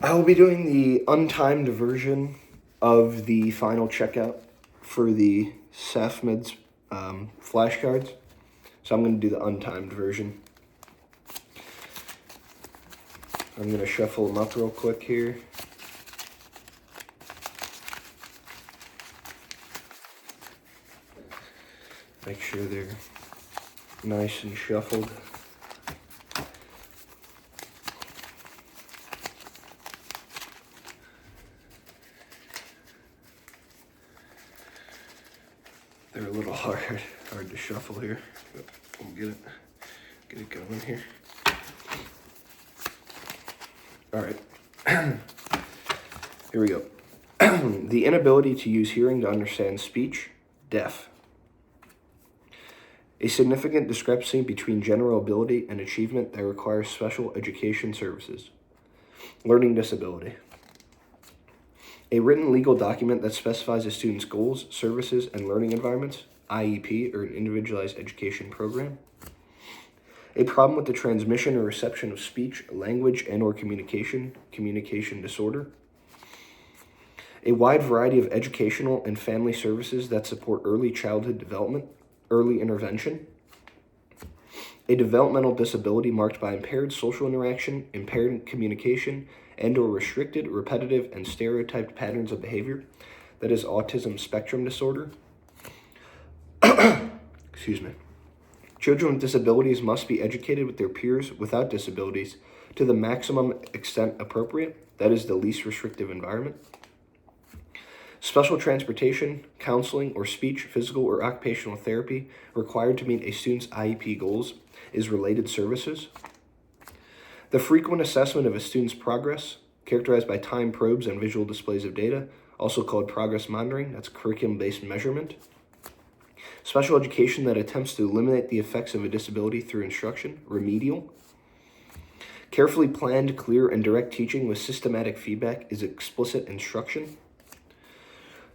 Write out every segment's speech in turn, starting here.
I will be doing the untimed version of the final checkout for the SAFMEDS flashcards. So I'm going to do the untimed version. I'm going to shuffle them up real quick here. Make sure they're nice and shuffled. They're a little hard to shuffle here. We'll get it going here. All right, here we go. The inability to use hearing to understand speech, deaf. A significant discrepancy between general ability and achievement that requires special education services. Learning disability. A written legal document that specifies a student's goals, services, and learning environments, IEP, or an individualized education program. A problem with the transmission or reception of speech, language, and or communication disorder. A wide variety of educational and family services that support early childhood development, early intervention. A developmental disability marked by impaired social interaction, impaired communication, and or restricted, repetitive, and stereotyped patterns of behavior, that is autism spectrum disorder. Excuse me. Children with disabilities must be educated with their peers without disabilities to the maximum extent appropriate, that is the least restrictive environment. Special transportation, counseling, or speech, physical, or occupational therapy required to meet a student's IEP goals is related services. The frequent assessment of a student's progress, characterized by time probes and visual displays of data, also called progress monitoring, that's curriculum-based measurement. Special education that attempts to eliminate the effects of a disability through instruction, remedial. Carefully planned, clear, and direct teaching with systematic feedback is explicit instruction.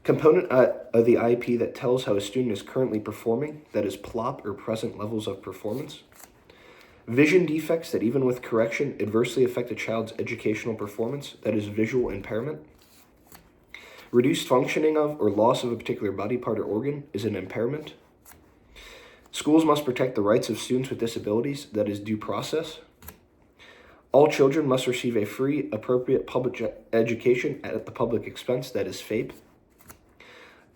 Component of the IEP that tells how a student is currently performing, that is PLOP or present levels of performance. Vision defects that even with correction adversely affect a child's educational performance, that is visual impairment. Reduced functioning of or loss of a particular body part or organ is an impairment. Schools must protect the rights of students with disabilities, that is due process. All children must receive a free, appropriate public education at the public expense, that is FAPE.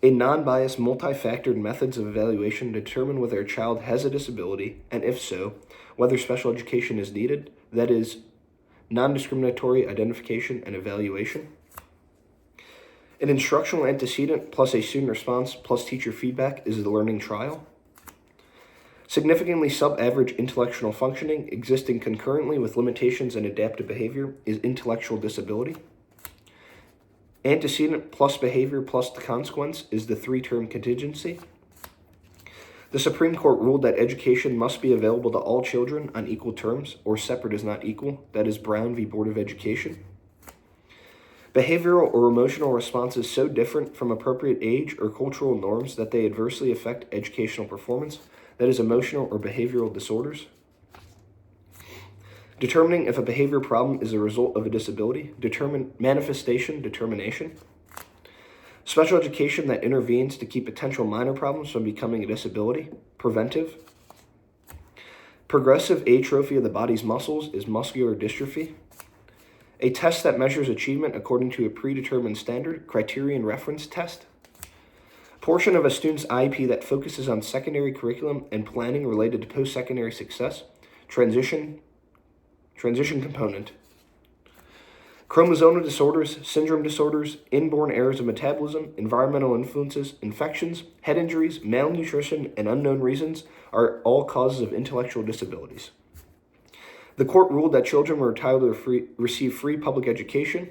A non-biased, multi-factored methods of evaluation determine whether a child has a disability, and if so, whether special education is needed, that is non-discriminatory identification and evaluation. An instructional antecedent plus a student response plus teacher feedback is the learning trial. Significantly sub-average intellectual functioning existing concurrently with limitations in adaptive behavior is intellectual disability. Antecedent plus behavior plus the consequence is the three-term contingency. The Supreme Court ruled that education must be available to all children on equal terms, or separate is not equal, that is Brown v. Board of Education. Behavioral or emotional responses so different from appropriate age or cultural norms that they adversely affect educational performance, that is emotional or behavioral disorders. Determining if a behavior problem is a result of a disability, determination. Special education that intervenes to keep potential minor problems from becoming a disability, preventive. Progressive atrophy of the body's muscles is muscular dystrophy. A test that measures achievement according to a predetermined standard, criterion reference test. Portion of a student's IEP that focuses on secondary curriculum and planning related to post-secondary success, transition component. Chromosomal disorders, syndrome disorders, inborn errors of metabolism, environmental influences, infections, head injuries, malnutrition, and unknown reasons are all causes of intellectual disabilities. The court ruled that children were entitled to receive free public education,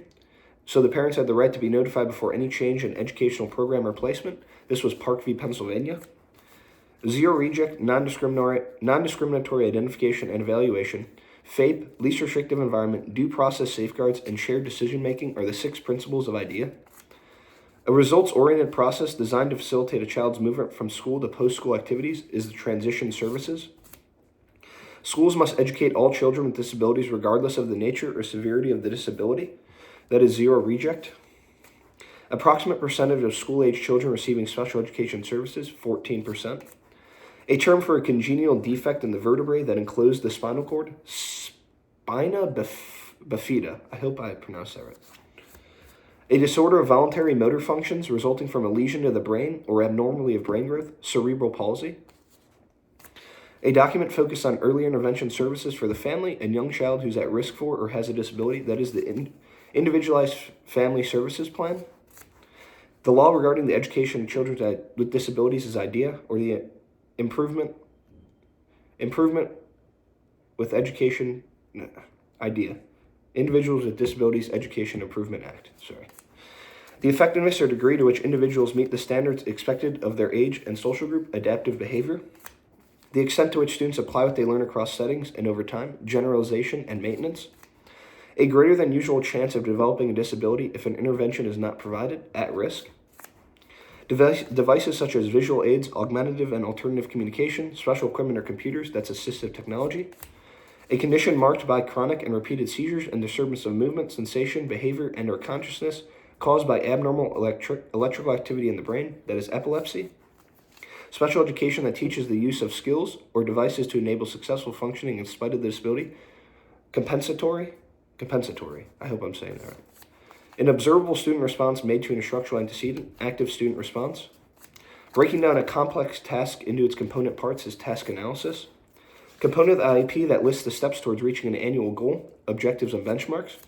so the parents had the right to be notified before any change in educational program or placement. This was Park v. Pennsylvania. Zero reject, non-discriminatory identification and evaluation, FAPE, least restrictive environment, due process safeguards, and shared decision-making are the 6 principles of IDEA. A results-oriented process designed to facilitate a child's movement from school to post-school activities is the transition services. Schools must educate all children with disabilities regardless of the nature or severity of the disability that is 0 reject. Approximate percentage of school-age children receiving special education services, 14%. A term for a congenital defect in the vertebrae that enclose the spinal cord, spina bifida. I hope I pronounced that right. A disorder of voluntary motor functions resulting from a lesion to the brain or abnormality of brain growth, cerebral palsy. A document focused on early intervention services for the family and young child who's at risk for or has a disability, that is the Individualized Family Services Plan. The law regarding the education of children with disabilities is IDEA, or the Improvement with Education, IDEA. Individuals with Disabilities Education Improvement Act, sorry. The effectiveness or degree to which individuals meet the standards expected of their age and social group, adaptive behavior. The extent to which students apply what they learn across settings and over time, generalization and maintenance. A greater than usual chance of developing a disability if an intervention is not provided, at risk. Devices such as visual aids, augmentative and alternative communication, special equipment or computers, that's assistive technology. A condition marked by chronic and repeated seizures and disturbance of movement, sensation, behavior, and or consciousness caused by abnormal electrical activity in the brain, that is epilepsy. Special education that teaches the use of skills or devices to enable successful functioning in spite of the disability. Compensatory, I hope I'm saying that right. An observable student response made to an instructional antecedent, active student response. Breaking down a complex task into its component parts is task analysis. Component of the IEP that lists the steps towards reaching an annual goal, objectives and benchmarks.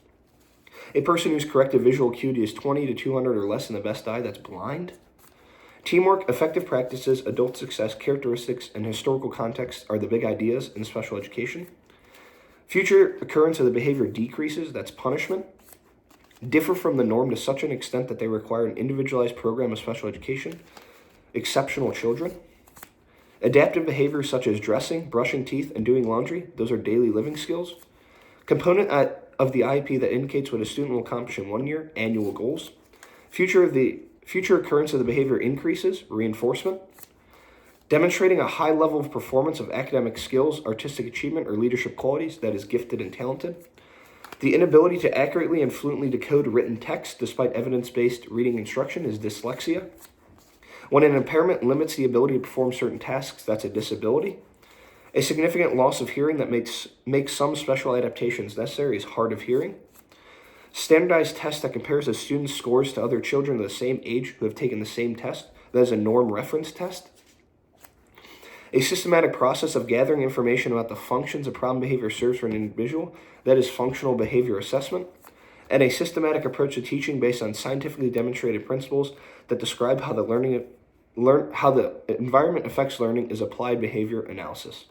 A person whose corrective visual acuity is 20 to 200 or less in the best eye, that's blind. Teamwork, effective practices, adult success, characteristics, and historical context are the big ideas in special education. Future occurrence of the behavior decreases, that's punishment. Differ from the norm to such an extent that they require an individualized program of special education. Exceptional children. Adaptive behaviors such as dressing, brushing teeth, and doing laundry, those are daily living skills. Component of the IEP that indicates what a student will accomplish in 1 year, annual goals. Future occurrence of the behavior increases, reinforcement. Demonstrating a high level of performance of academic skills, artistic achievement, or leadership qualities, that is gifted and talented. The inability to accurately and fluently decode written text despite evidence-based reading instruction is dyslexia. When an impairment limits the ability to perform certain tasks, that's a disability. A significant loss of hearing that makes some special adaptations necessary is hard of hearing. Standardized test that compares a student's scores to other children of the same age who have taken the same test, that is a norm reference test. A systematic process of gathering information about the functions a problem behavior serves for an individual, that is functional behavior assessment. And a systematic approach to teaching based on scientifically demonstrated principles that describe how the environment affects learning is applied behavior analysis.